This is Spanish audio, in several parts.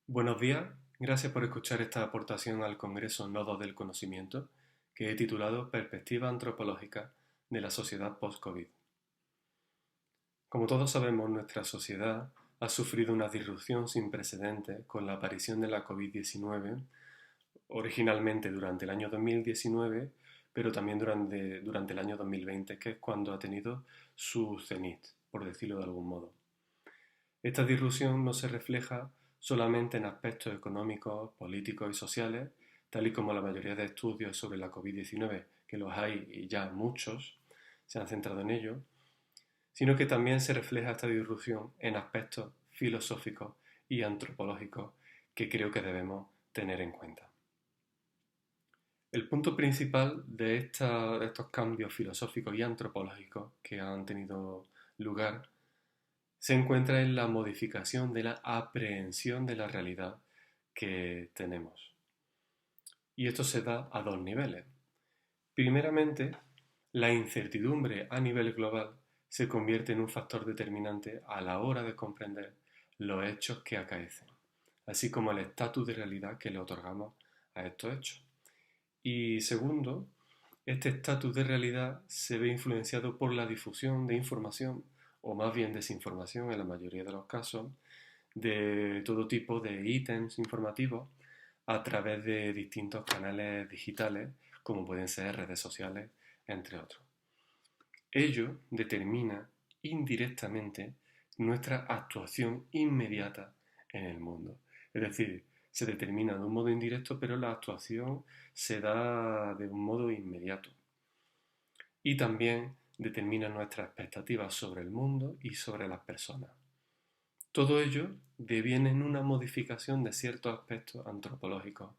Buenos días, gracias por escuchar esta aportación al Congreso Nodos del Conocimiento que he titulado Perspectiva antropológica de la sociedad post-COVID. Como todos sabemos, nuestra sociedad ha sufrido una disrupción sin precedentes con la aparición de la COVID-19, originalmente durante el año 2019, pero también durante el año 2020, que es cuando ha tenido su cenit, por decirlo de algún modo. Esta disrupción no se refleja solamente en aspectos económicos, políticos y sociales, tal y como la mayoría de estudios sobre la COVID-19, que los hay y ya muchos, se han centrado en ello, sino que también se refleja esta disrupción en aspectos filosóficos y antropológicos que creo que debemos tener en cuenta. El punto principal de estos cambios filosóficos y antropológicos que han tenido lugar se encuentra en la modificación de la aprehensión de la realidad que tenemos. Y esto se da a dos niveles. Primeramente, la incertidumbre a nivel global se convierte en un factor determinante a la hora de comprender los hechos que acaecen, así como el estatus de realidad que le otorgamos a estos hechos. Y segundo, este estatus de realidad se ve influenciado por la difusión de información, o más bien desinformación en la mayoría de los casos, de todo tipo de ítems informativos a través de distintos canales digitales, como pueden ser redes sociales, entre otros. Ello determina indirectamente nuestra actuación inmediata en el mundo. Es decir, se determina de un modo indirecto, pero la actuación se da de un modo inmediato. Y también determina nuestras expectativas sobre el mundo y sobre las personas. Todo ello deviene en una modificación de ciertos aspectos antropológicos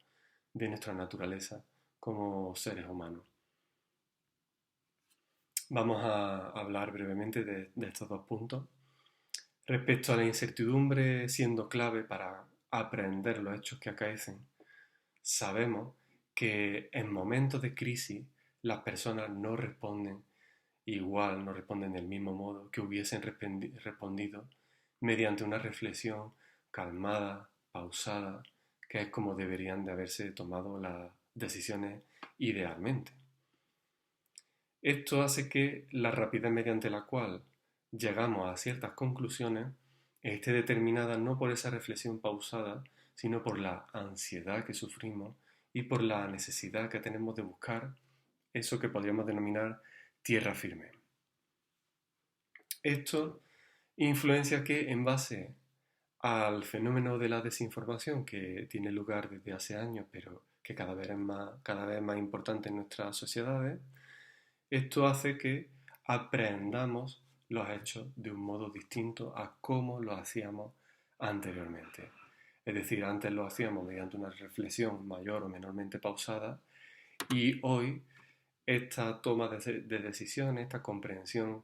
de nuestra naturaleza como seres humanos. Vamos a hablar brevemente de estos dos puntos. Respecto a la incertidumbre siendo clave para aprender los hechos que acaecen, sabemos que en momentos de crisis las personas no responden igual, no responden del mismo modo que hubiesen respondido mediante una reflexión calmada, pausada, que es como deberían de haberse tomado las decisiones idealmente. Esto hace que la rapidez mediante la cual llegamos a ciertas conclusiones esté determinada no por esa reflexión pausada, sino por la ansiedad que sufrimos y por la necesidad que tenemos de buscar eso que podríamos denominar tierra firme. Esto influencia que en base al fenómeno de la desinformación que tiene lugar desde hace años, pero que cada vez más importante en nuestras sociedades, esto hace que aprendamos los hechos de un modo distinto a cómo lo hacíamos anteriormente. Es decir, antes lo hacíamos mediante una reflexión mayor o menormente pausada y hoy esta toma de decisiones, esta comprensión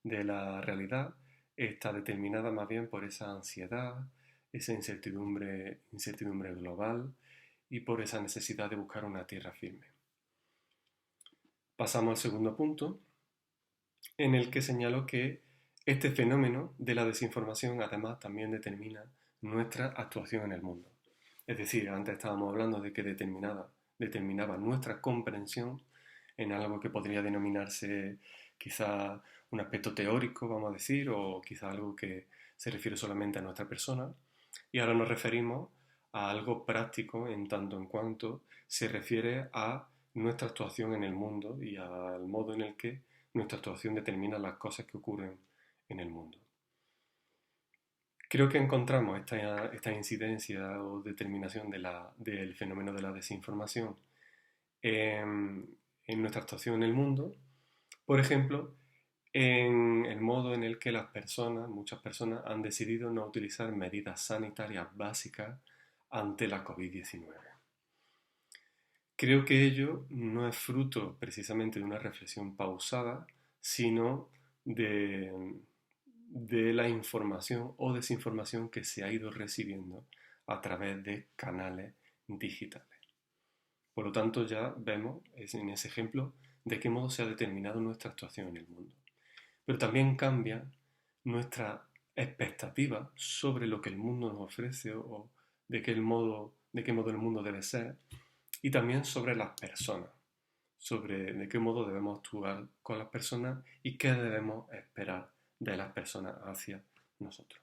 de la realidad está determinada más bien por esa ansiedad, esa incertidumbre global y por esa necesidad de buscar una tierra firme. Pasamos al segundo punto, en el que señalo que este fenómeno de la desinformación además también determina nuestra actuación en el mundo. Es decir, antes estábamos hablando de que determinaba nuestra comprensión en algo que podría denominarse quizá un aspecto teórico, vamos a decir, o quizá algo que se refiere solamente a nuestra persona. Y ahora nos referimos a algo práctico en tanto en cuanto se refiere a nuestra actuación en el mundo y al modo en el que nuestra actuación determina las cosas que ocurren en el mundo. Creo que encontramos esta incidencia o determinación del fenómeno de la desinformación en nuestra actuación en el mundo, por ejemplo, en el modo en el que muchas personas, han decidido no utilizar medidas sanitarias básicas ante la COVID-19. Creo que ello no es fruto precisamente de una reflexión pausada, sino de la información o desinformación que se ha ido recibiendo a través de canales digitales. Por lo tanto, ya vemos en ese ejemplo de qué modo se ha determinado nuestra actuación en el mundo. Pero también cambia nuestra expectativa sobre lo que el mundo nos ofrece o de qué modo el mundo debe ser, y también sobre las personas, sobre de qué modo debemos actuar con las personas y qué debemos esperar de las personas hacia nosotros.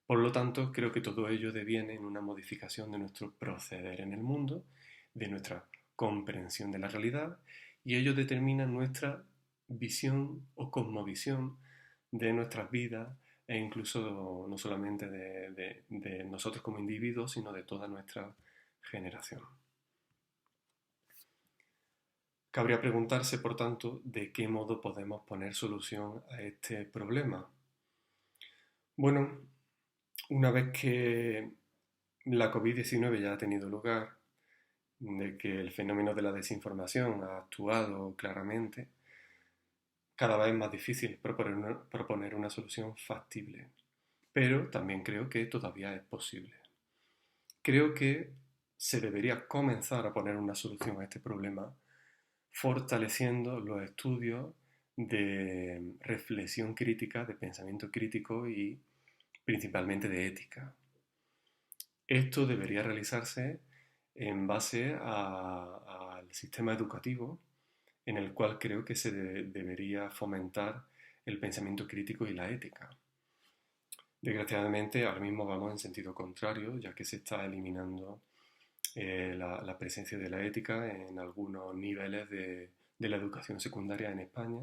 Por lo tanto, creo que todo ello deviene en una modificación de nuestro proceder en el mundo, de nuestra comprensión de la realidad, y ello determina nuestra visión o cosmovisión de nuestras vidas e incluso no solamente de nosotros como individuos, sino de toda nuestra generación. Cabría preguntarse, por tanto, de qué modo podemos poner solución a este problema. Bueno, una vez que la COVID-19 ya ha tenido lugar, de que el fenómeno de la desinformación ha actuado claramente, cada vez es más difícil proponer una solución factible. Pero también creo que todavía es posible. Creo que se debería comenzar a poner una solución a este problema fortaleciendo los estudios de reflexión crítica, de pensamiento crítico y principalmente de ética. Esto debería realizarse en base al sistema educativo en el cual creo que se debería fomentar el pensamiento crítico y la ética. Desgraciadamente, ahora mismo vamos en sentido contrario, ya que se está eliminando la presencia de la ética en algunos niveles de la educación secundaria en España,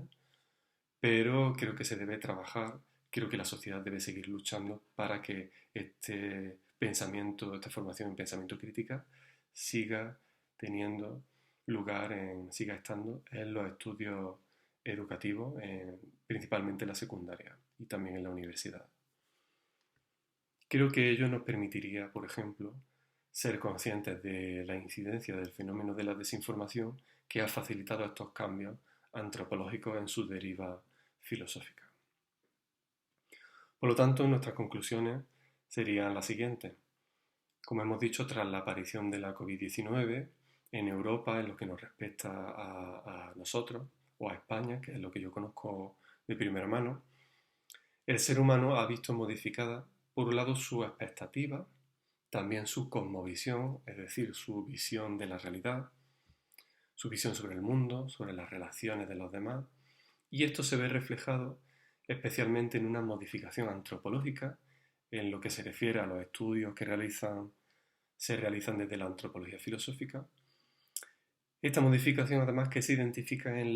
pero creo que se debe trabajar, creo que la sociedad debe seguir luchando para que este pensamiento, esta formación en pensamiento crítica siga teniendo lugar, siga estando en los estudios educativos, principalmente en la secundaria y también en la universidad. Creo que ello nos permitiría, por ejemplo, ser conscientes de la incidencia del fenómeno de la desinformación que ha facilitado estos cambios antropológicos en su deriva filosófica. Por lo tanto, nuestras conclusiones serían las siguientes. Como hemos dicho, tras la aparición de la COVID-19 en Europa, en lo que nos respecta a nosotros, o a España, que es lo que yo conozco de primera mano, el ser humano ha visto modificada, por un lado, su expectativa, también su cosmovisión, es decir, su visión de la realidad, su visión sobre el mundo, sobre las relaciones de los demás, y esto se ve reflejado especialmente en una modificación antropológica en lo que se refiere a los estudios que se realizan desde la antropología filosófica. Esta modificación además que se identifica en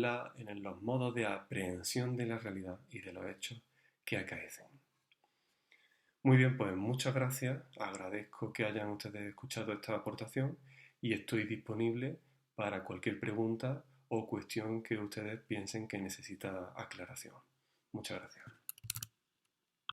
los modos de aprehensión de la realidad y de los hechos que acaecen. Muy bien, pues muchas gracias, agradezco que hayan ustedes escuchado esta aportación y estoy disponible para cualquier pregunta o cuestión que ustedes piensen que necesita aclaración. Muchas gracias.